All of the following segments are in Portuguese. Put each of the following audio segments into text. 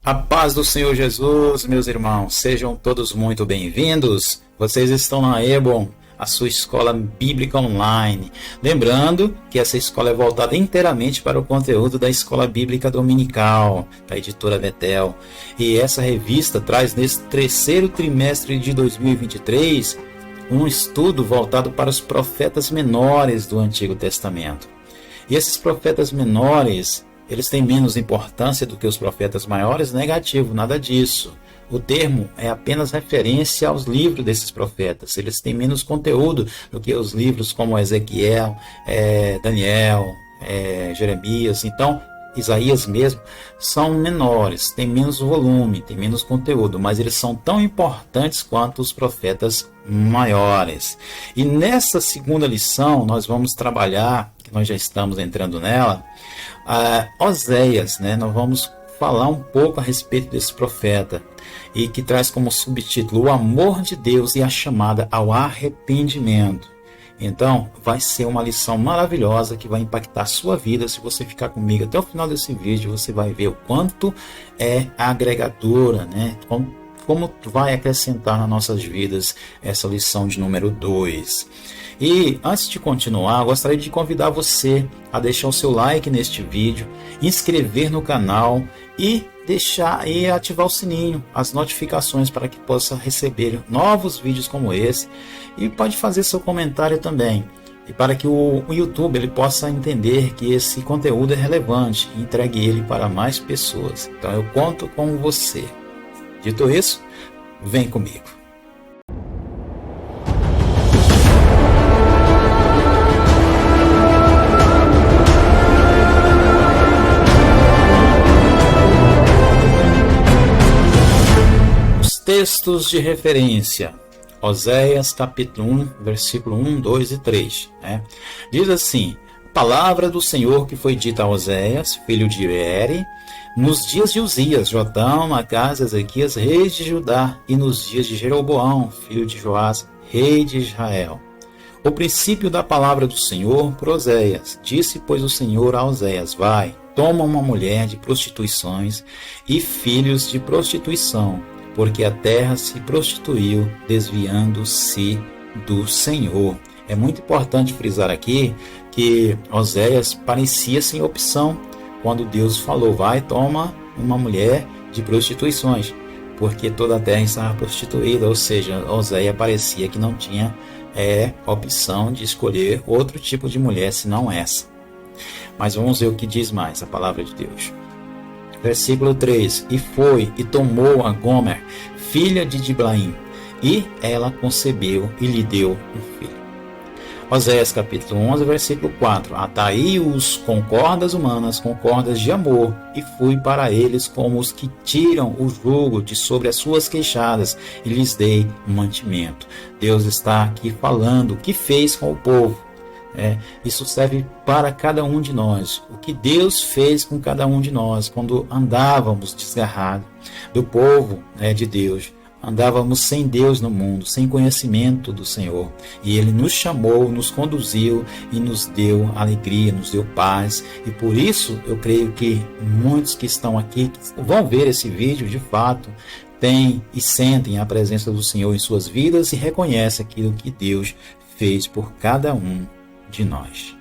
A paz do Senhor Jesus, meus irmãos, sejam todos muito bem-vindos. Vocês estão na Ebon, a sua escola bíblica online. Lembrando que essa escola é voltada inteiramente para o conteúdo da escola bíblica dominical, da editora Betel. E essa revista traz nesse terceiro trimestre de 2023 um estudo voltado para os profetas menores do Antigo Testamento. E esses profetas menores, eles têm menos importância do que os profetas maiores? Negativo, nada disso. O termo é apenas referência aos livros desses profetas. Eles têm menos conteúdo do que os livros como Ezequiel, Daniel, Jeremias. Então, Isaías mesmo, são menores, têm menos volume, têm menos conteúdo, mas eles são tão importantes quanto os profetas maiores. E nessa segunda lição, nós vamos trabalhar, que nós já estamos entrando nela, Oséias, né? Nós vamos falar um pouco a respeito desse profeta e que traz como subtítulo o amor de Deus e a chamada ao arrependimento. Então, vai ser uma lição maravilhosa que vai impactar a sua vida. Se você ficar comigo até o final desse vídeo, você vai ver o quanto é agregadora, né? Como vai acrescentar nas nossas vidas essa lição de número 2. E antes de continuar, gostaria de convidar você a deixar o seu like neste vídeo, inscrever no canal e ativar o sininho, as notificações para que possa receber novos vídeos como esse, e pode fazer seu comentário também, e para que o YouTube ele possa entender que esse conteúdo é relevante e entregue ele para mais pessoas. Então eu conto com você. Dito isso, vem comigo. Textos de referência. Oséias capítulo 1, versículo 1, 2 e 3. Né? Diz assim: palavra do Senhor que foi dita a Oséias, filho de Eri, nos dias de Uzias, Jotão, Acás, Ezequias, reis de Judá, e nos dias de Jeroboão, filho de Joás, rei de Israel. O princípio da palavra do Senhor por Oséias. Disse, pois, o Senhor a Oséias: vai, toma uma mulher de prostituições e filhos de prostituição, porque a terra se prostituiu, desviando-se do Senhor. É muito importante frisar aqui que Oséias parecia sem opção quando Deus falou: vai, toma uma mulher de prostituições, porque toda a terra estava prostituída, ou seja, Oséias parecia que não tinha opção de escolher outro tipo de mulher senão essa. Mas vamos ver o que diz mais a palavra de Deus. Versículo 3: e foi e tomou a Gomer, filha de Diblaim, e ela concebeu e lhe deu um filho. Oséias capítulo 11, versículo 4: ataí-os com cordas humanas, com cordas de amor, e fui para eles como os que tiram o jugo de sobre as suas queixadas, e lhes dei um mantimento. Deus está aqui falando o que fez com o povo. Isso serve para cada um de nós. O que Deus fez com cada um de nós quando andávamos desgarrados do povo de Deus, andávamos sem Deus no mundo, sem conhecimento do Senhor, e Ele nos chamou, nos conduziu e nos deu alegria, nos deu paz. E por isso eu creio que muitos que estão aqui que vão ver esse vídeo de fato têm e sentem a presença do Senhor em suas vidas e reconhecem aquilo que Deus fez por cada um de nós.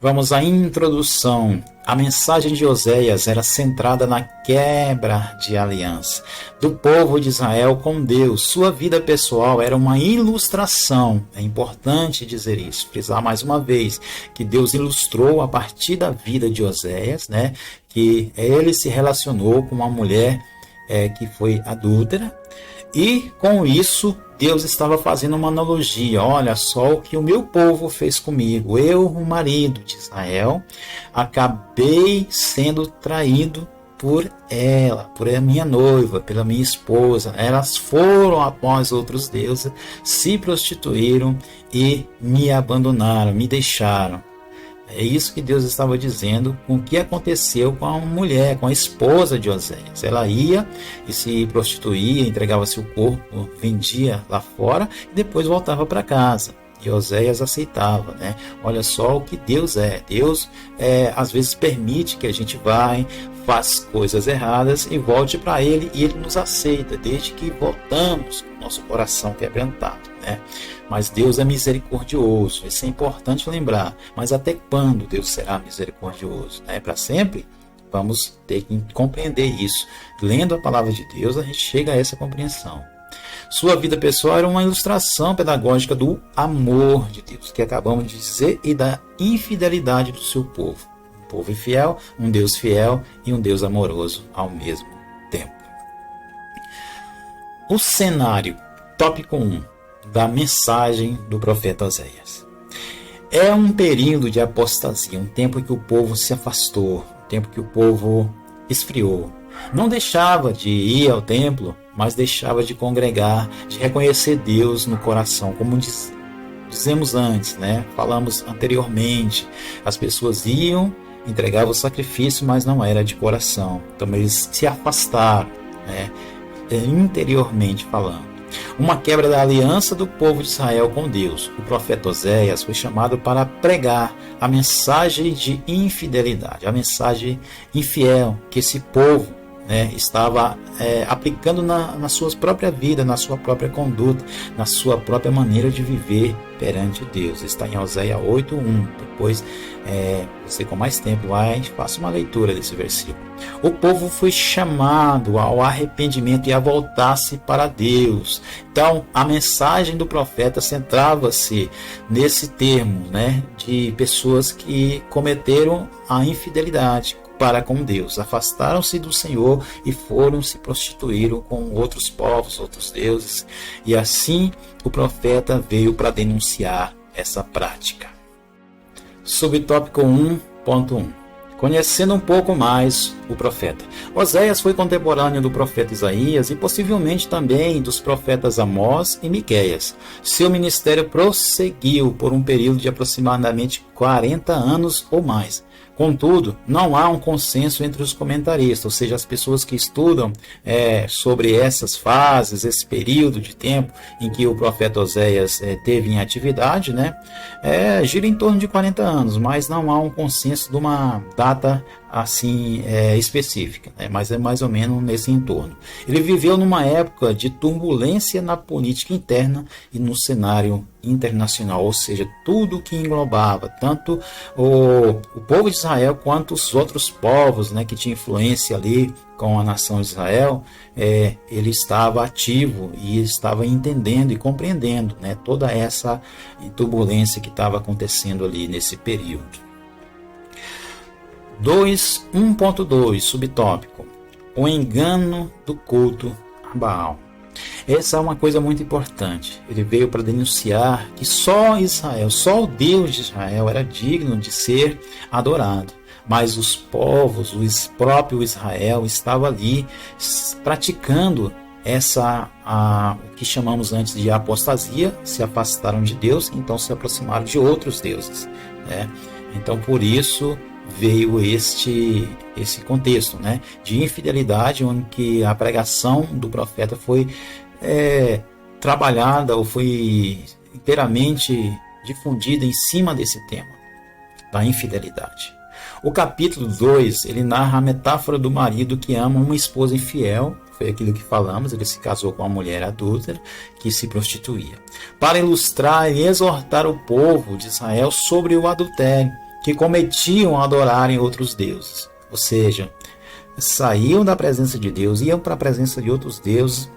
Vamos à introdução. A mensagem de Oséias era centrada na quebra de aliança do povo de Israel com Deus. Sua vida pessoal era uma ilustração. É importante dizer isso, frisar mais uma vez que Deus ilustrou a partir da vida de Oséias, né, que ele se relacionou com uma mulher que foi adúltera, e com isso Deus estava fazendo uma analogia. Olha só o que o meu povo fez comigo. Eu, o marido de Israel, acabei sendo traído por ela, por a minha noiva, pela minha esposa. Elas foram após outros deuses, se prostituíram e me abandonaram, me deixaram. É isso que Deus estava dizendo com o que aconteceu com a mulher, com a esposa de Oséias. Ela ia e se prostituía, entregava seu corpo, vendia lá fora e depois voltava para casa. E Oséias aceitava, né? Olha só o que Deus é. Deus às vezes permite que a gente faz coisas erradas e volte para Ele, e Ele nos aceita, desde que voltamos com o nosso coração quebrantado, né? Mas Deus é misericordioso, isso é importante lembrar. Mas até quando Deus será misericordioso? Para sempre? Vamos ter que compreender isso. Lendo a palavra de Deus, a gente chega a essa compreensão. Sua vida pessoal era uma ilustração pedagógica do amor de Deus, que acabamos de dizer, e da infidelidade do seu povo. Um povo infiel, um Deus fiel e um Deus amoroso ao mesmo tempo. O cenário, tópico 1, da mensagem do profeta Oséias. É um período de apostasia, um tempo em que o povo se afastou, um tempo que o povo esfriou. Não deixava de ir ao templo, mas deixava de congregar, de reconhecer Deus no coração, como dizemos antes, né? Falamos anteriormente. As pessoas iam, entregavam o sacrifício, mas não era de coração. Então eles se afastaram, né? Interiormente falando. Uma quebra da aliança do povo de Israel com Deus. O profeta Oséias foi chamado para pregar a mensagem de infidelidade, a mensagem infiel que esse povo, né, estava aplicando na sua própria vida, na sua própria conduta, na sua própria maneira de viver perante Deus. Está em Oséias 8:1. Depois, você com mais tempo vai, faça uma leitura desse versículo. O povo foi chamado ao arrependimento e a voltar-se para Deus. Então, a mensagem do profeta centrava-se nesse termo, né, de pessoas que cometeram a infidelidade para com Deus, afastaram-se do Senhor e foram se prostituíram com outros povos, outros deuses, e assim o profeta veio para denunciar essa prática. Subtópico 1.1. Conhecendo um pouco mais o profeta. Oséias foi contemporâneo do profeta Isaías e possivelmente também dos profetas Amós e Miqueias. Seu ministério prosseguiu por um período de aproximadamente 40 anos ou mais. Contudo, não há um consenso entre os comentaristas, ou seja, as pessoas que estudam sobre essas fases, esse período de tempo em que o profeta Oséias teve em atividade, né? Gira em torno de 40 anos, mas não há um consenso de uma data assim específica, né? Mas é mais ou menos nesse entorno. Ele viveu numa época de turbulência na política interna e no cenário internacional, ou seja, tudo que englobava tanto o povo de Israel quanto os outros povos, né, que tinham influência ali com a nação de Israel. Ele estava ativo e estava entendendo e compreendendo, né, toda essa turbulência que estava acontecendo ali nesse período. 1.2 subtópico: o engano do culto a Baal. Essa é uma coisa muito importante. Ele veio para denunciar que só Israel, só o Deus de Israel era digno de ser adorado. Mas os povos, o próprio Israel estava ali praticando o que chamamos antes de apostasia, se afastaram de Deus, então se aproximaram de outros deuses, né? Então por isso veio esse contexto, né, de infidelidade, onde que a pregação do profeta foi trabalhada ou foi inteiramente difundida em cima desse tema da infidelidade. O capítulo 2, ele narra a metáfora do marido que ama uma esposa infiel. Foi aquilo que falamos, ele se casou com uma mulher adúltera que se prostituía, para ilustrar e exortar o povo de Israel sobre o adultério que cometiam a adorarem outros deuses. Ou seja, saíam da presença de Deus, iam para a presença de outros deuses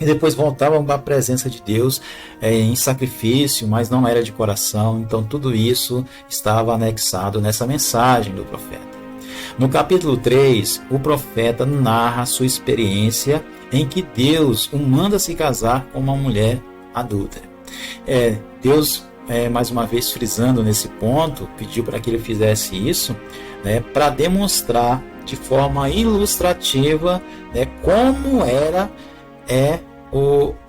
e depois voltavam para a presença de Deus em sacrifício, mas não era de coração. Então tudo isso estava anexado nessa mensagem do profeta. No capítulo 3, o profeta narra sua experiência em que Deus o manda se casar com uma mulher adúltera. Deus, mais uma vez frisando nesse ponto, pediu para que ele fizesse isso, né, para demonstrar de forma ilustrativa, né, como era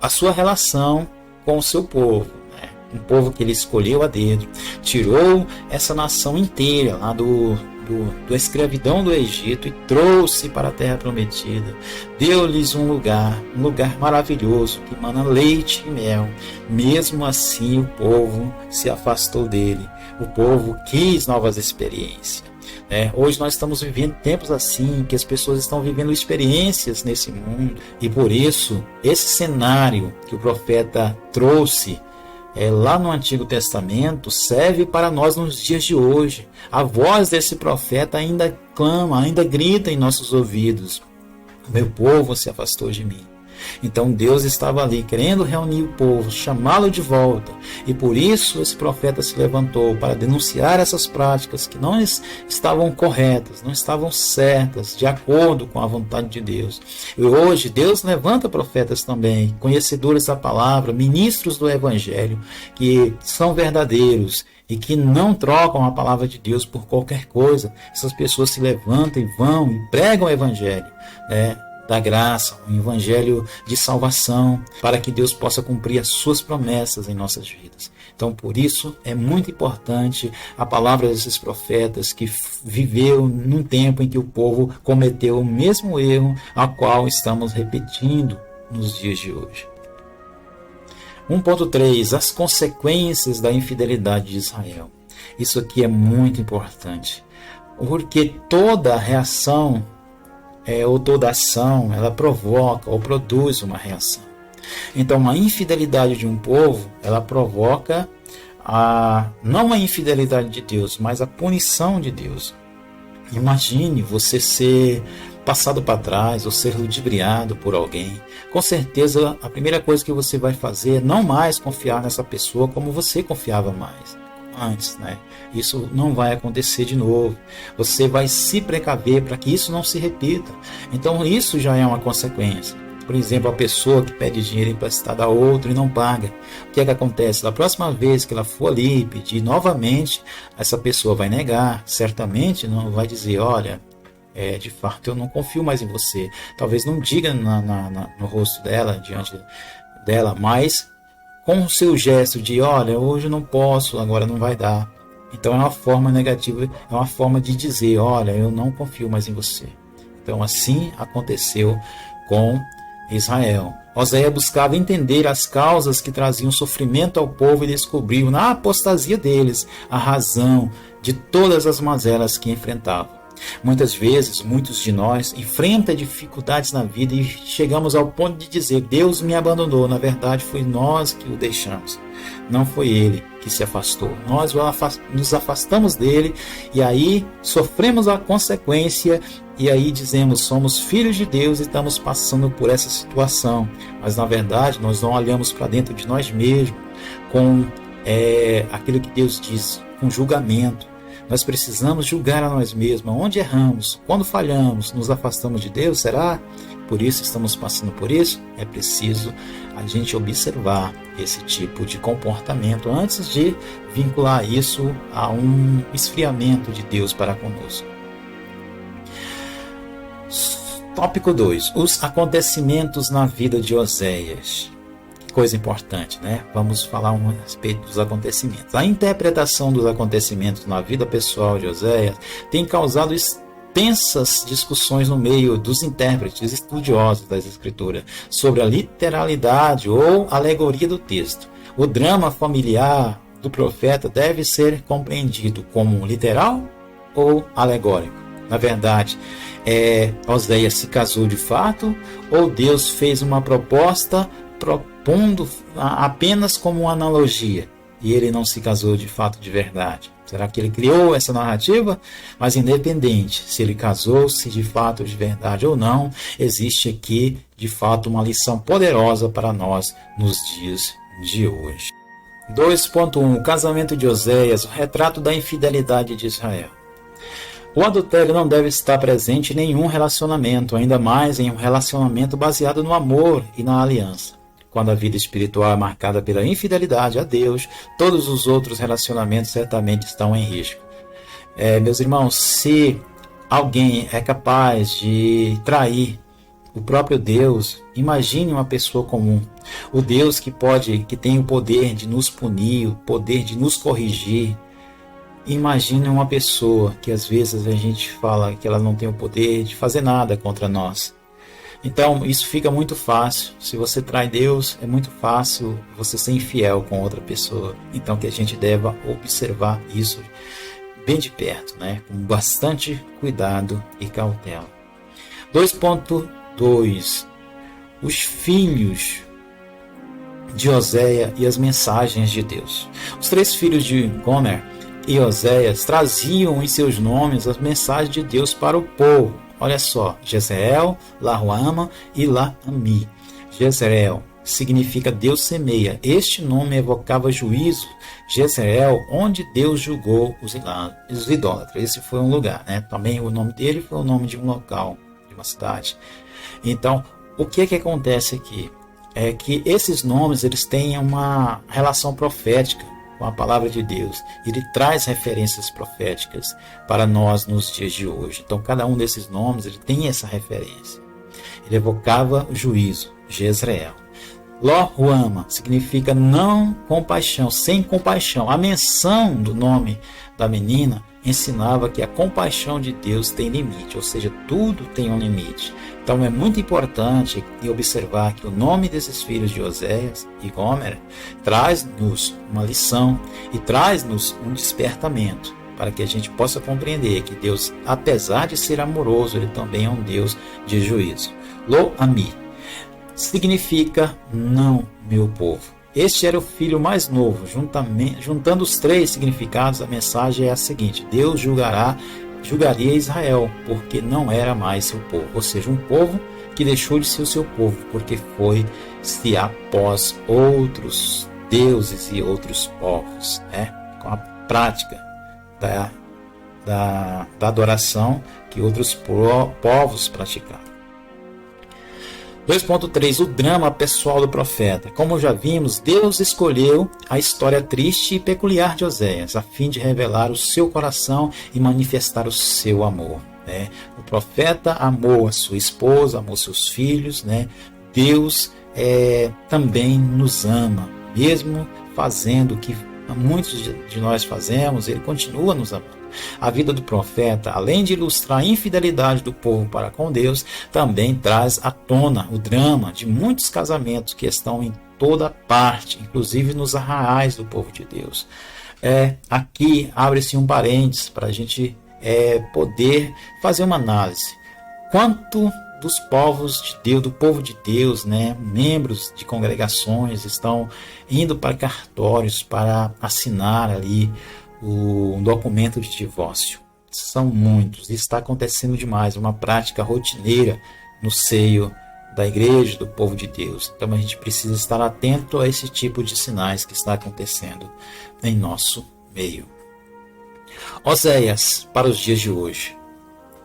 a sua relação com o seu povo, né? Um povo que ele escolheu a dedo, tirou essa nação inteira lá do da escravidão do Egito e trouxe para a terra prometida. Deu-lhes um lugar maravilhoso que mana leite e mel. Mesmo assim o povo se afastou dele. O povo quis novas experiências. Hoje nós estamos vivendo tempos assim, que as pessoas estão vivendo experiências nesse mundo, e por isso esse cenário que o profeta trouxe lá no Antigo Testamento serve para nós nos dias de hoje. A voz desse profeta ainda clama, ainda grita em nossos ouvidos: meu povo se afastou de mim. Então Deus estava ali querendo reunir o povo, chamá-lo de volta, e por isso esse profeta se levantou para denunciar essas práticas que não estavam corretas, não estavam certas, de acordo com a vontade de Deus. E hoje Deus levanta profetas também, conhecedores da palavra, ministros do Evangelho, que são verdadeiros e que não trocam a palavra de Deus por qualquer coisa. Essas pessoas se levantam e vão e pregam o Evangelho, da graça, um evangelho de salvação, para que Deus possa cumprir as suas promessas em nossas vidas. Então, por isso, é muito importante a palavra desses profetas que viveu num tempo em que o povo cometeu o mesmo erro a qual estamos repetindo nos dias de hoje. 1.3. As consequências da infidelidade de Israel. Isso aqui é muito importante, porque toda reação ou toda ação, ela provoca ou produz uma reação. Então, a infidelidade de um povo, ela provoca não a infidelidade de Deus, mas a punição de Deus. Imagine você ser passado para trás ou ser ludibriado por alguém. Com certeza, a primeira coisa que você vai fazer é não mais confiar nessa pessoa como você confiava antes, Isso não vai acontecer de novo. Você vai se precaver para que isso não se repita. Então isso já é uma consequência. Por exemplo, a pessoa que pede dinheiro emprestado a outro e não paga. O que é que acontece? Da próxima vez que ela for ali pedir novamente, essa pessoa vai negar. Certamente não vai dizer: olha, de fato eu não confio mais em você. Talvez não diga no rosto dela, diante dela, mas com o seu gesto de: olha, hoje eu não posso, agora não vai dar. Então é uma forma negativa, é uma forma de dizer: olha, eu não confio mais em você. Então assim aconteceu com Israel. Oséias buscava entender as causas que traziam sofrimento ao povo e descobriu na apostasia deles a razão de todas as mazelas que enfrentavam. Muitas vezes, muitos de nós enfrentam dificuldades na vida e chegamos ao ponto de dizer: Deus me abandonou. Na verdade, foi nós que o deixamos. Não foi ele que se afastou. Nós nos afastamos dele e aí sofremos a consequência e aí dizemos: somos filhos de Deus e estamos passando por essa situação. Mas na verdade, nós não olhamos para dentro de nós mesmos com aquilo que Deus diz, com julgamento. Nós precisamos julgar a nós mesmos, onde erramos, quando falhamos, nos afastamos de Deus, será? Por isso estamos passando por isso? É preciso a gente observar esse tipo de comportamento antes de vincular isso a um esfriamento de Deus para conosco. Tópico 2. Os acontecimentos na vida de Oséias. Coisa importante, Vamos falar a respeito dos acontecimentos. A interpretação dos acontecimentos na vida pessoal de Oséias tem causado extensas discussões no meio dos intérpretes estudiosos das Escrituras sobre a literalidade ou alegoria do texto. O drama familiar do profeta deve ser compreendido como literal ou alegórico. Na verdade, Oséias se casou de fato ou Deus fez uma proposta propondo apenas como uma analogia e ele não se casou de fato de verdade? Será que ele criou essa narrativa? Mas independente se ele casou-se de fato de verdade ou não, existe aqui de fato uma lição poderosa para nós nos dias de hoje. 2.1. O casamento de Oséias, o retrato da infidelidade de Israel. O adultério não deve estar presente em nenhum relacionamento, ainda mais em um relacionamento baseado no amor e na aliança. Quando a vida espiritual é marcada pela infidelidade a Deus, todos os outros relacionamentos certamente estão em risco. Meus irmãos, se alguém é capaz de trair o próprio Deus, imagine uma pessoa comum. O Deus que tem o poder de nos punir, o poder de nos corrigir, Imagine uma pessoa que às vezes a gente fala que ela não tem o poder de fazer nada contra nós. Então isso fica muito fácil. Se você trai Deus, é muito fácil você ser infiel com outra pessoa. Então que a gente deva observar isso bem de perto, né? Com bastante cuidado e cautela. 2.2 Os filhos de Oséias e as mensagens de Deus. Os 3 filhos de Gomer e Oséias traziam em seus nomes as mensagens de Deus para o povo. Olha só, Jezreel, Laruama e Laami. Jezreel significa Deus semeia. Este nome evocava juízo. Jezreel, onde Deus julgou os idólatras. Esse foi um lugar, né? Também o nome dele foi o nome de um local, de uma cidade. Então, o que acontece aqui? É que esses nomes eles têm uma relação profética com a palavra de Deus. Ele traz referências proféticas para nós nos dias de hoje. Então, cada um desses nomes ele tem essa referência. Ele evocava o juízo, Jezreel. Lo-Ruama significa não compaixão, sem compaixão. A menção do nome da menina ensinava que a compaixão de Deus tem limite, ou seja, tudo tem um limite. Então é muito importante observar que o nome desses filhos de Oséias e Gomer traz-nos uma lição e traz-nos um despertamento para que a gente possa compreender que Deus, apesar de ser amoroso, ele também é um Deus de juízo. Lo-Ami significa não, meu povo. Este era o filho mais novo. Juntando os 3 significados, a mensagem é a seguinte: Deus julgaria Israel, porque não era mais seu povo. Ou seja, um povo que deixou de ser o seu povo, porque foi-se após outros deuses e outros povos, né? Com a prática da adoração que outros povos praticavam. 2.3 O drama pessoal do profeta. Como já vimos, Deus escolheu a história triste e peculiar de Oséias, a fim de revelar o seu coração e manifestar o seu amor. Né? O profeta amou a sua esposa, amou seus filhos. Né? Deus também nos ama, mesmo fazendo o que muitos de nós fazemos, ele continua nos amando. A vida do profeta, além de ilustrar a infidelidade do povo para com Deus, também traz à tona o drama de muitos casamentos que estão em toda parte, inclusive nos arraiais do povo de Deus. Aqui abre-se um parênteses para a gente poder fazer uma análise. Quanto dos povos de Deus, do povo de Deus, né, membros de congregações estão indo para cartórios para assinar ali o documento de divórcio. São muitos, isso está acontecendo demais, uma prática rotineira no seio da igreja, do povo de Deus. Então a gente precisa estar atento a esse tipo de sinais que está acontecendo em nosso meio. Oséias para os dias de hoje.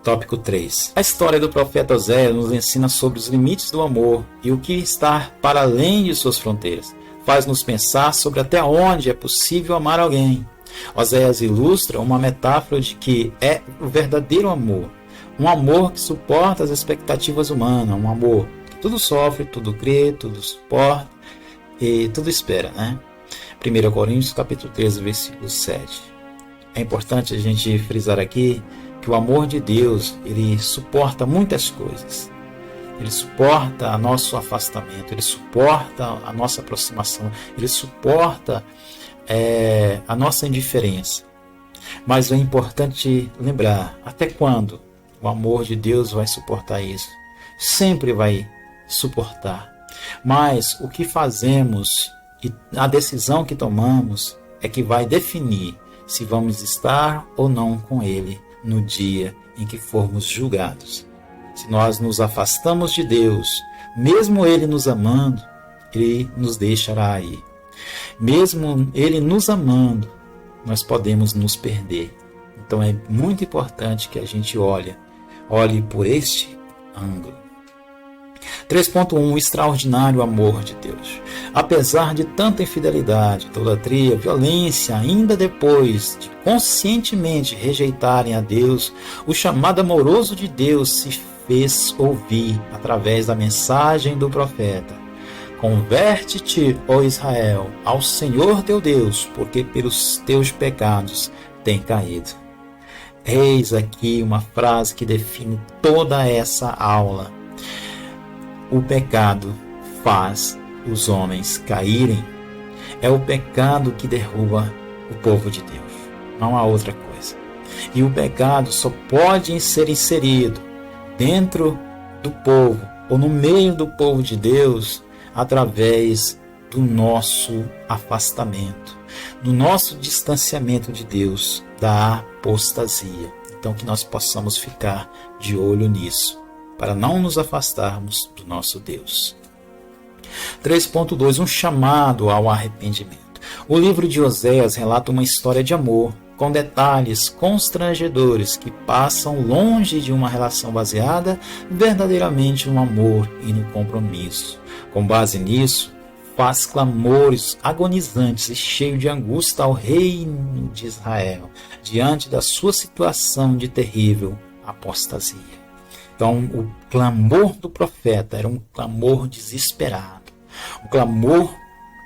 Tópico 3. A história do profeta Oséias nos ensina sobre os limites do amor e o que está para além de suas fronteiras. Faz-nos pensar sobre até onde é possível amar alguém. Oséias ilustra uma metáfora de que é o verdadeiro amor. Um amor que suporta as expectativas humanas. Um amor que tudo sofre, tudo crê, tudo suporta e tudo espera. Né? 1 Coríntios capítulo 13, versículo 7. É importante a gente frisar aqui que o amor de Deus, ele suporta muitas coisas. Ele suporta o nosso afastamento, ele suporta a nossa aproximação, ele suporta a nossa indiferença. Mas é importante lembrar, até quando o amor de Deus vai suportar isso? Sempre vai suportar. Mas o que fazemos e a decisão que tomamos é que vai definir se vamos estar ou não com Ele no dia em que formos julgados. Se nós nos afastamos de Deus, mesmo Ele nos amando, Ele nos deixará aí. Mesmo Ele nos amando, nós podemos nos perder. Então é muito importante que a gente olhe por este ângulo. 3.1 O extraordinário amor de Deus. Apesar de tanta infidelidade, idolatria, violência, ainda depois de conscientemente rejeitarem a Deus, o chamado amoroso de Deus se fez ouvir através da mensagem do profeta. Converte-te, ó Israel, ao Senhor teu Deus, porque pelos teus pecados tem caído. Eis aqui uma frase que define toda essa aula. O pecado faz os homens caírem. É o pecado que derruba o povo de Deus. Não há outra coisa. E o pecado só pode ser inserido dentro do povo ou no meio do povo de Deus através do nosso afastamento, do nosso distanciamento de Deus, da apostasia. Então que nós possamos ficar de olho nisso, para não nos afastarmos do nosso Deus. 3.2. Um chamado ao arrependimento. O livro de Oséias relata uma história de amor, com detalhes constrangedores que passam longe de uma relação baseada verdadeiramente no amor e no compromisso. Com base nisso, faz clamores agonizantes e cheio de angústia ao reino de Israel, diante da sua situação de terrível apostasia. Então, o clamor do profeta era um clamor desesperado, um clamor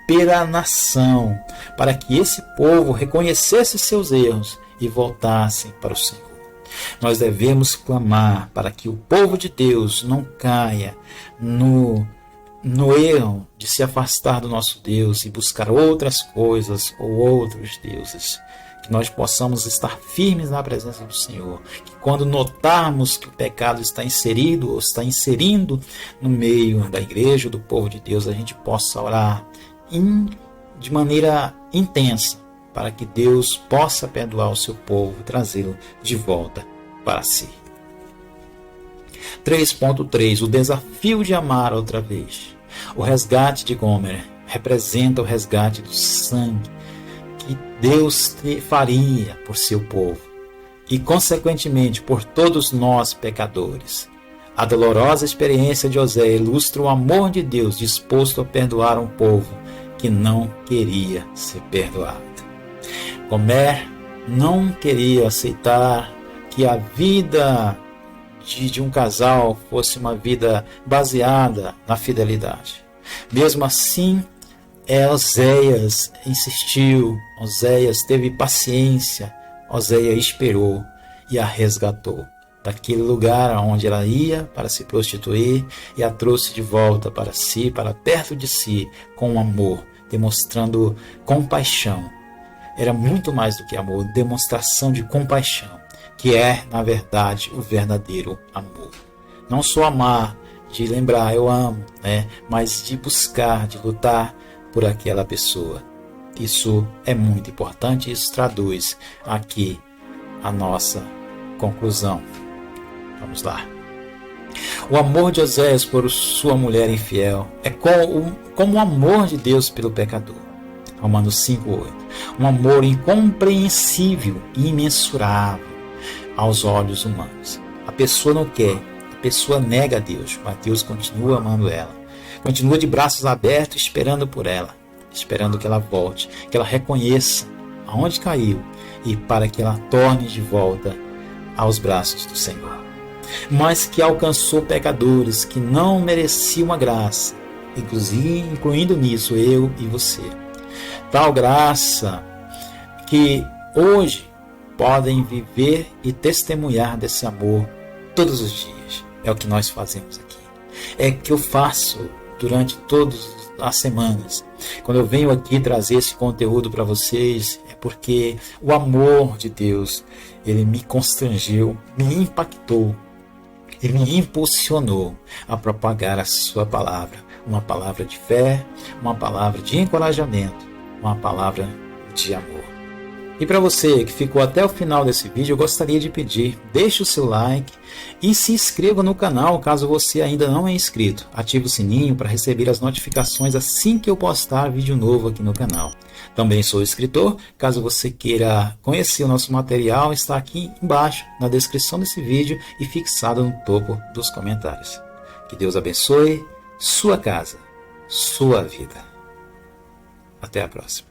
pela nação, para que esse povo reconhecesse seus erros e voltasse para o Senhor. Nós devemos clamar para que o povo de Deus não caia no erro de se afastar do nosso Deus e buscar outras coisas ou outros deuses. Que nós possamos estar firmes na presença do Senhor. Que quando notarmos que o pecado está inserido ou está inserindo no meio da igreja, do povo de Deus, a gente possa orar de maneira intensa para que Deus possa perdoar o seu povo e trazê-lo de volta para si. 3.3. O desafio de amar outra vez. O resgate de Gomer representa o resgate do sangue que Deus faria por seu povo e, consequentemente, por todos nós pecadores. A dolorosa experiência de Oséias ilustra o amor de Deus disposto a perdoar um povo que não queria ser perdoado. Gomer não queria aceitar que a vida de um casal fosse uma vida baseada na fidelidade. Mesmo assim, Oséias insistiu, Oséias teve paciência, Oséias esperou e a resgatou daquele lugar onde ela ia para se prostituir e a trouxe de volta para si, para perto de si, com amor, demonstrando compaixão. Era muito mais do que amor, demonstração de compaixão, que é, na verdade, o verdadeiro amor. Não só amar, de lembrar, eu amo, mas de buscar, de lutar por aquela pessoa. Isso é muito importante, isso traduz aqui a nossa conclusão. Vamos lá. O amor de Oséias por sua mulher infiel é como o amor de Deus pelo pecador. Romanos 5:8. Um amor incompreensível e imensurável aos olhos humanos. A pessoa não quer, a pessoa nega a Deus, mas Deus continua amando ela. Continua de braços abertos esperando por ela, esperando que ela volte, que ela reconheça aonde caiu e para que ela torne de volta aos braços do Senhor. Mas que alcançou pecadores que não mereciam a graça, incluindo nisso eu e você. Tal graça que hoje podem viver e testemunhar desse amor todos os dias. É o que nós fazemos aqui. É que eu faço durante todas as semanas. Quando eu venho aqui trazer esse conteúdo para vocês, é porque o amor de Deus, ele me constrangeu, me impactou, ele me impulsionou a propagar a sua palavra. Uma palavra de fé, uma palavra de encorajamento, uma palavra de amor. E para você que ficou até o final desse vídeo, eu gostaria de pedir, deixe o seu like e se inscreva no canal caso você ainda não é inscrito. Ative o sininho para receber as notificações assim que eu postar vídeo novo aqui no canal. Também sou escritor, caso você queira conhecer o nosso material, está aqui embaixo na descrição desse vídeo e fixado no topo dos comentários. Que Deus abençoe sua casa, sua vida. Até a próxima.